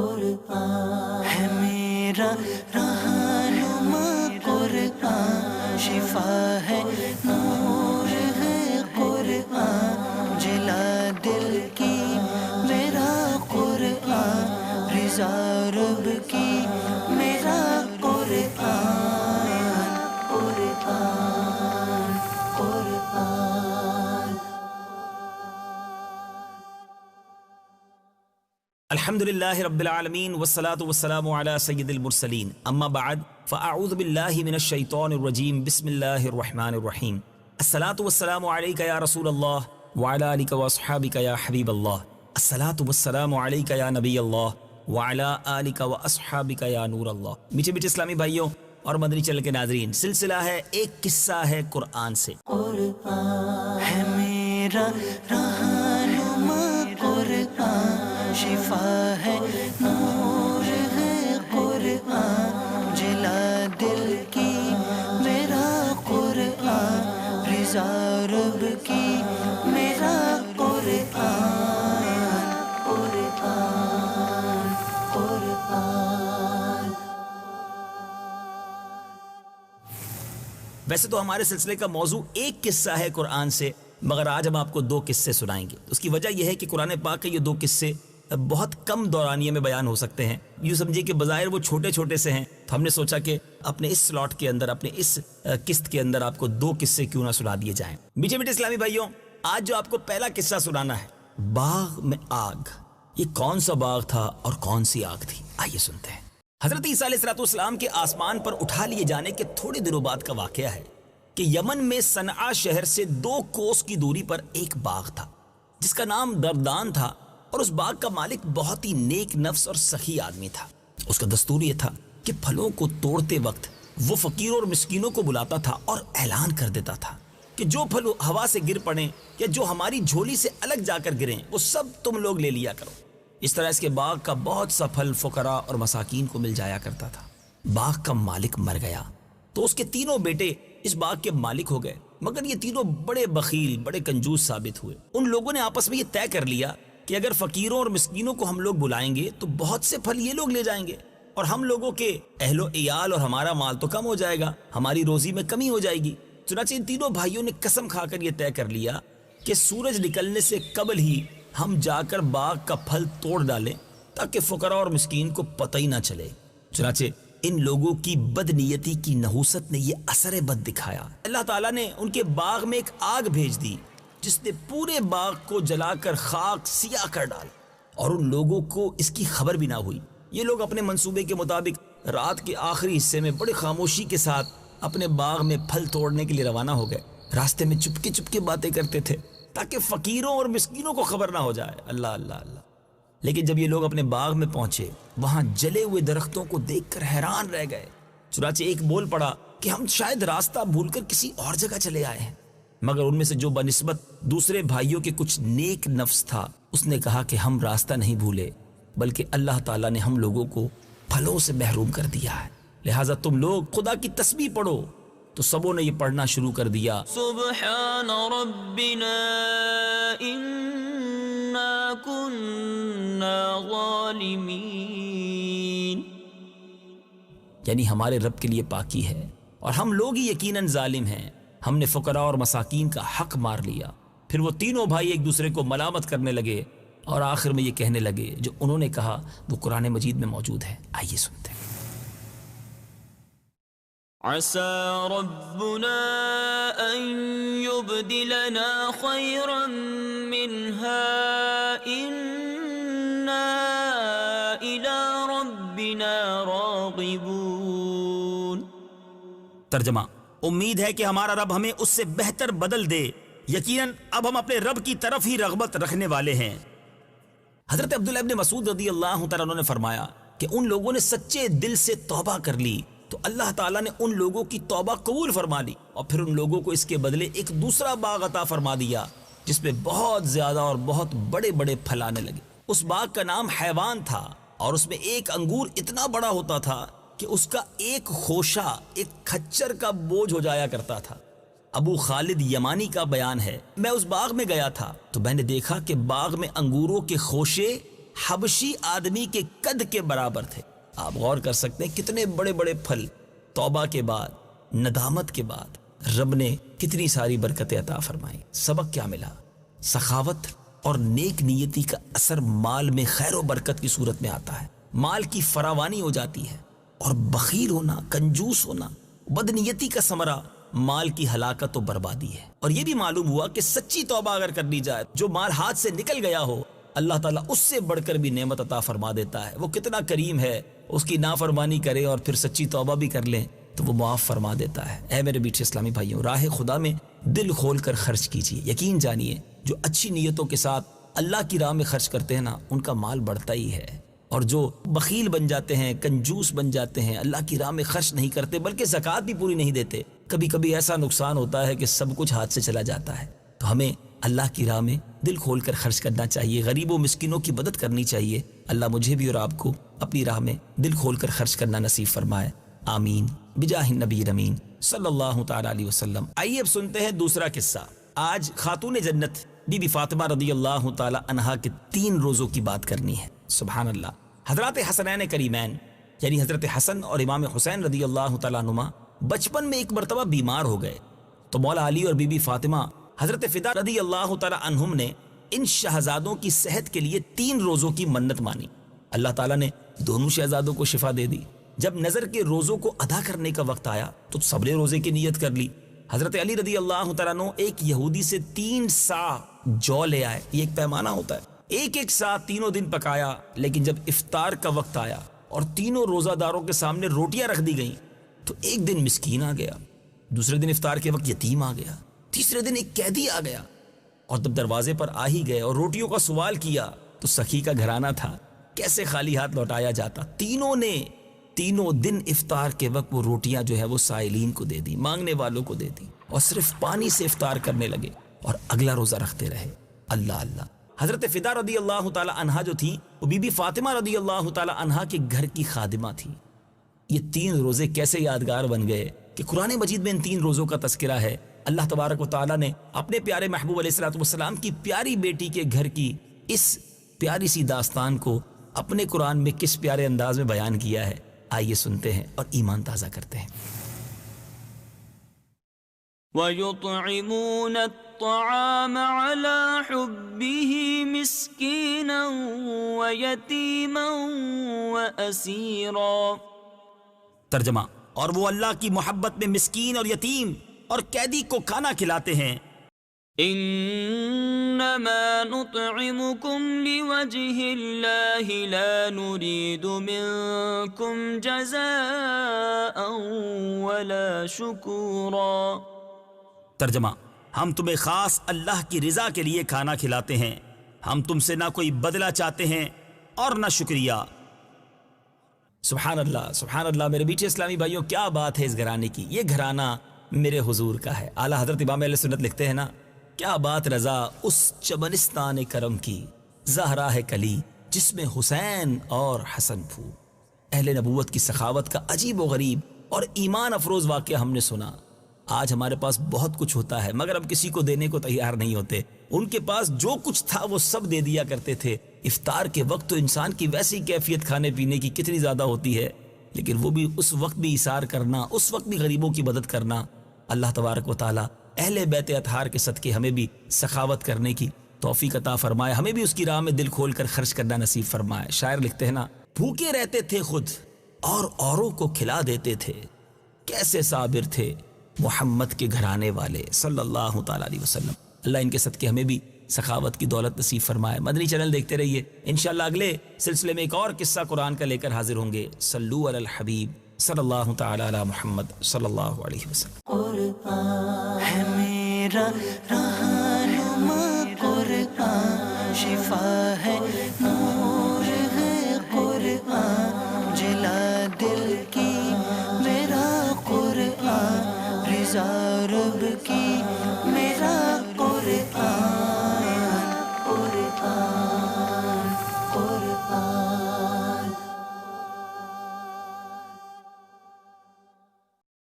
قرآن ہے میرا رہنما قرآن، شفا ہے نور ہے قرآن، جلا دل کی میرا قرآن، رضا رب کی میرا قرآن، قرآن قرآن۔ الحمدللہ رب العالمین والصلاة والسلام علی سید المرسلین، اما بعد فاعوذ باللہ من الشیطان الرجیم، بسم اللہ الرحمن الرحیم۔ الصلاة والسلام علیک یا رسول اللہ وعلی آلک واصحابک یا حبیب اللہ، الصلاة والسلام علیک یا نبی اللہ وعلی آلک واصحابک یا نور اللہ۔ میٹھے میٹھے اسلامی بھائیوں اور مدنی چینل کے ناظرین، سلسلہ ہے ایک قصہ ہے قرآن سے۔ قرآن ہے میرا رہنما قرآن، شفا ہے نور ہے قرآن، جلا دل کی میرا قرآن، رضا رب کی میرا قرآن، قرآن قرآن۔ ویسے تو ہمارے سلسلے کا موضوع ایک قصہ ہے قرآن سے، مگر آج ہم آپ کو دو قصے سنائیں گے۔ اس کی وجہ یہ ہے کہ قرآن پاک کے یہ دو قصے بہت کم دورانیے میں بیان ہو سکتے ہیں۔ یوں سمجھیے کہ بظاہر وہ چھوٹے چھوٹے سے ہیں، تو ہم نے سوچا کہ اپنے اس سلاٹ کے اندر، اپنے اس قسط کے اندر آپ کو دو قصے کیوں نہ سنا دیے جائیں۔ میٹھے میٹھے اسلامی بھائیوں، آج جو آپ کو پہلا قصہ سنانا ہے، باغ میں آگ۔ یہ کون سا باغ تھا اور کون سی آگ تھی، آئیے سنتے ہیں۔ حضرت عیسیٰ علیہ السلام کے آسمان پر اٹھا لیے جانے کے تھوڑے دنوں بعد کا واقعہ ہے کہ یمن میں صنعاء شہر سے 2 کوس کی دوری پر ایک باغ تھا جس کا نام دردان تھا، اور اس باغ کا مالک بہت ہی نیک نفس اور سخی آدمی تھا۔ اس کا دستور یہ تھا کہ پھلوں کو توڑتے وقت وہ فقیروں اور مسکینوں کو بلاتا تھا اور اعلان کر دیتا تھا کہ جو پھل ہوا سے گر پڑیں یا جو ہماری جھولی سے الگ جا کر گریں وہ سب تم لوگ لے لیا کرو۔ اس طرح اس کے باغ کا بہت سا پھل فقراء اور مساکین کو مل جایا کرتا تھا۔ باغ کا مالک مر گیا تو اس کے تینوں بیٹے اس باغ کے مالک ہو گئے، مگر یہ تینوں بڑے بخیل، بڑے کنجوس ثابت ہوئے۔ ان لوگوں نے آپس میں یہ طے کر لیا کہ اگر فقیروں اور مسکینوں کو ہم لوگ بلائیں گے تو بہت سے پھل یہ لوگ لے جائیں گے، اور ہم لوگوں کے اہل و عیال اور ہمارا مال تو کم ہو جائے گا، ہماری روزی میں کمی ہو جائے گی۔ چنانچہ ان تینوں بھائیوں نے قسم کھا کر یہ طے کر لیا کہ سورج نکلنے سے قبل ہی ہم جا کر باغ کا پھل توڑ ڈالیں تاکہ فقراء اور مسکین کو پتہ ہی نہ چلے۔ چنانچہ ان لوگوں کی بدنیتی کی نحوست نے یہ اثر بد دکھایا۔ اللہ تعالیٰ نے ان کے باغ میں ایک آگ بھیج دی جس نے پورے باغ کو جلا کر خاک سیاہ کر ڈال، اور ان لوگوں کو اس کی خبر بھی نہ ہوئی۔ یہ لوگ اپنے منصوبے کے مطابق رات کے آخری حصے میں بڑی خاموشی کے ساتھ اپنے باغ میں پھل توڑنے کے لیے روانہ ہو گئے۔ راستے میں چپکے چپکے باتیں کرتے تھے تاکہ فقیروں اور مسکینوں کو خبر نہ ہو جائے۔ اللہ اللہ اللہ۔ لیکن جب یہ لوگ اپنے باغ میں پہنچے، وہاں جلے ہوئے درختوں کو دیکھ کر حیران رہ گئے۔ چنانچہ ایک بول پڑا کہ ہم شاید راستہ بھول کر کسی اور جگہ چلے آئے ہیں، مگر ان میں سے جو بنسبت دوسرے بھائیوں کے کچھ نیک نفس تھا، اس نے کہا کہ ہم راستہ نہیں بھولے، بلکہ اللہ تعالیٰ نے ہم لوگوں کو پھلوں سے محروم کر دیا ہے، لہٰذا تم لوگ خدا کی تسبیح پڑھو۔ تو سبوں نے یہ پڑھنا شروع کر دیا، سبحان ربنا انا كنا ظالمین، یعنی ہمارے رب کے لیے پاکی ہے اور ہم لوگ ہی یقیناً ظالم ہیں، ہم نے فقراء اور مساکین کا حق مار لیا۔ پھر وہ تینوں بھائی ایک دوسرے کو ملامت کرنے لگے اور آخر میں یہ کہنے لگے جو انہوں نے کہا وہ قرآن مجید میں موجود ہے، آئیے سنتے ہیں۔ عسى ربنا أن يبدلنا خيرا منها إنا إلى ربنا راغبون۔ ترجمہ، امید ہے کہ ہمارا رب ہمیں اس سے بہتر بدل دے، یقیناً اب ہم اپنے رب کی طرف ہی رغبت رکھنے والے ہیں۔ حضرت عبداللہ ابن مسعود رضی اللہ تعالیٰ عنہ نے فرمایا کہ ان لوگوں نے سچے دل سے توبہ کر لی تو اللہ تعالیٰ نے ان لوگوں کی توبہ قبول فرما لی، اور پھر ان لوگوں کو اس کے بدلے ایک دوسرا باغ عطا فرما دیا جس میں بہت زیادہ اور بہت بڑے بڑے پھل آنے لگے۔ اس باغ کا نام حیوان تھا، اور اس میں ایک انگور اتنا بڑا ہوتا تھا کہ اس کا ایک خوشہ ایک کھچر کا بوجھ ہو جایا کرتا تھا۔ ابو خالد یمانی کا بیان ہے، میں اس باغ میں گیا تھا تو میں نے دیکھا کہ باغ میں انگوروں کے خوشے حبشی آدمی کے قد کے برابر تھے. آپ غور کر سکتے ہیں کتنے بڑے بڑے پھل. توبہ کے بعد، ندامت کے بعد رب نے کتنی ساری برکتیں عطا فرمائی. سبق کیا ملا؟ سخاوت اور نیک نیتی کا اثر مال میں خیر و برکت کی صورت میں آتا ہے. مال کی فراوانی ہو جاتی ہے. اور بخیل ہونا، کنجوس ہونا، بدنیتی کا ثمرہ مال کی ہلاکت و بربادی ہے. اور یہ بھی معلوم ہوا کہ سچی توبہ اگر کر لی جائے، جو مال ہاتھ سے نکل گیا ہو، اللہ تعالیٰ اس سے بڑھ کر بھی نعمت عطا فرما دیتا ہے. وہ کتنا کریم ہے. اس کی نافرمانی کرے اور پھر سچی توبہ بھی کر لیں تو وہ معاف فرما دیتا ہے. اے میرے میٹھے اسلامی بھائیوں، راہ خدا میں دل کھول کر خرچ کیجیے. یقین جانیے جو اچھی نیتوں کے ساتھ اللہ کی راہ میں خرچ کرتے ہیں نا، ان کا مال بڑھتا ہی ہے. اور جو بخیل بن جاتے ہیں، کنجوس بن جاتے ہیں، اللہ کی راہ میں خرچ نہیں کرتے بلکہ زکوٰۃ بھی پوری نہیں دیتے، کبھی کبھی ایسا نقصان ہوتا ہے کہ سب کچھ ہاتھ سے چلا جاتا ہے. تو ہمیں اللہ کی راہ میں دل کھول کر خرچ کرنا چاہیے، غریبوں مسکینوں کی مدد کرنی چاہیے. اللہ مجھے بھی اور آپ کو اپنی راہ میں دل کھول کر خرچ کرنا نصیب فرمائے. آمین بجاہ النبی الامین صلی اللہ تعالی علیہ وسلم. آئیے اب سنتے ہیں دوسرا قصہ. آج خاتون جنت بی بی فاطمہ رضی اللہ تعالی عنہا کے 3 روزوں کی بات کرنی ہے. سبحان اللہ. حضرات حسنین کریمین یعنی حضرت حسن اور امام حسین رضی اللہ تعالیٰ عنہما بچپن میں ایک مرتبہ بیمار ہو گئے تو مولا علی اور بی بی فاطمہ حضرت فدا رضی اللہ تعالیٰ عنہم نے ان شہزادوں کی صحت کے لیے 3 روزوں کی منت مانی. اللہ تعالیٰ نے دونوں شہزادوں کو شفا دے دی. جب نظر کے روزوں کو ادا کرنے کا وقت آیا تو صبر روزے کی نیت کر لی. حضرت علی رضی اللہ تعالیٰ عنہ ایک یہودی سے 3 سا جو لے آئے. یہ ایک پیمانہ ہوتا ہے. ایک سا 3 دن پکایا، لیکن جب افطار کا وقت آیا اور 3 روزہ داروں کے سامنے روٹیاں رکھ دی گئیں تو ایک دن مسکین آ گیا، دوسرے دن افطار کے وقت یتیم آ گیا، تیسرے دن ایک قیدی آ گیا. اور جب دروازے پر آ ہی گئے اور روٹیوں کا سوال کیا تو سخی کا گھرانہ تھا، کیسے خالی ہاتھ لوٹایا جاتا. تینوں نے 3 دن افطار کے وقت وہ روٹیاں جو ہے وہ سائلین کو دے دی، مانگنے والوں کو دے دی، اور صرف پانی سے افطار کرنے لگے اور اگلا روزہ رکھتے رہے. اللہ اللہ. حضرت فدا رضی اللہ تعالی عنہا جو تھی وہ بی بی فاطمہ رضی اللہ تعالی عنہا کے گھر کی خادمہ تھی. یہ 3 روزے کیسے یادگار بن گئے کہ قرآن مجید میں ان 3 روزوں کا تذکرہ ہے. اللہ تبارک و تعالی نے اپنے پیارے محبوب علیہ الصلوۃ والسلام کی پیاری بیٹی کے گھر کی اس پیاری سی داستان کو اپنے قرآن میں کس پیارے انداز میں بیان کیا ہے. آئیے سنتے ہیں اور ایمان تازہ کرتے ہیں. وَيُطْعِمُونَ الطَّعَامَ عَلَى حُبِّهِ مِسْكِينًا وَيَتِيمًا وَأَسِيرًا. ترجمہ: اور وہ اللہ کی محبت میں مسکین اور یتیم اور قیدی کو کھانا کھلاتے ہیں. انما نطعمكم لوجه الله لا نريد منكم جزاء ولا شكورا. ترجمہ: ہم تمہیں خاص اللہ کی رضا کے لیے کھانا کھلاتے ہیں، ہم تم سے نہ کوئی بدلہ چاہتے ہیں اور نہ شکریہ. سبحان اللہ سبحان اللہ. میرے بیٹے اسلامی بھائیوں، کیا بات ہے اس گھرانے کی. یہ گھرانہ میرے حضور کا ہے. اعلیٰ حضرت امام اہل سنت لکھتے ہیں نا، کیا بات رضا اس چمنستان کرم کی، زہرا ہے کلی جس میں حسین اور حسن پھو. اہل نبوت کی سخاوت کا عجیب و غریب اور ایمان افروز واقعہ ہم نے سنا. آج ہمارے پاس بہت کچھ ہوتا ہے مگر ہم کسی کو دینے کو تیار نہیں ہوتے. ان کے پاس جو کچھ تھا وہ سب دے دیا کرتے تھے. افطار کے وقت تو انسان کی ویسی کیفیت کھانے پینے کی کتنی زیادہ ہوتی ہے، لیکن وہ بھی اس وقت بھی ایثار کرنا، اس وقت بھی غریبوں کی مدد کرنا. اللہ تبارک و تعالی اہل بیت اطہار کے صدقے ہمیں بھی سخاوت کرنے کی توفیق عطا فرمائے، ہمیں بھی اس کی راہ میں دل کھول کر خرچ کرنا نصیب فرمائے. شاعر لکھتے ہیں نا، بھوکے رہتے تھے خود اور اوروں کو کھلا دیتے تھے، کیسے صابر تھے محمد کے گھرانے والے صلی اللہ تعالی علیہ وسلم. اللہ ان کے صدقے ہمیں بھی سخاوت کی دولت نصیب فرمائے. مدنی چینل دیکھتے رہیے. انشاءاللہ اگلے سلسلے میں ایک اور قصہ قرآن کا لے کر حاضر ہوں گے. صلو علی الحبیب صلی اللہ تعالی علی محمد صلی اللہ علیہ وسلم. قرآن ہے میرا رہنما، قرآن شفا ہے، نور ہے قرآن، جلا دل کی میرا قرآن، رضا رب کی میرا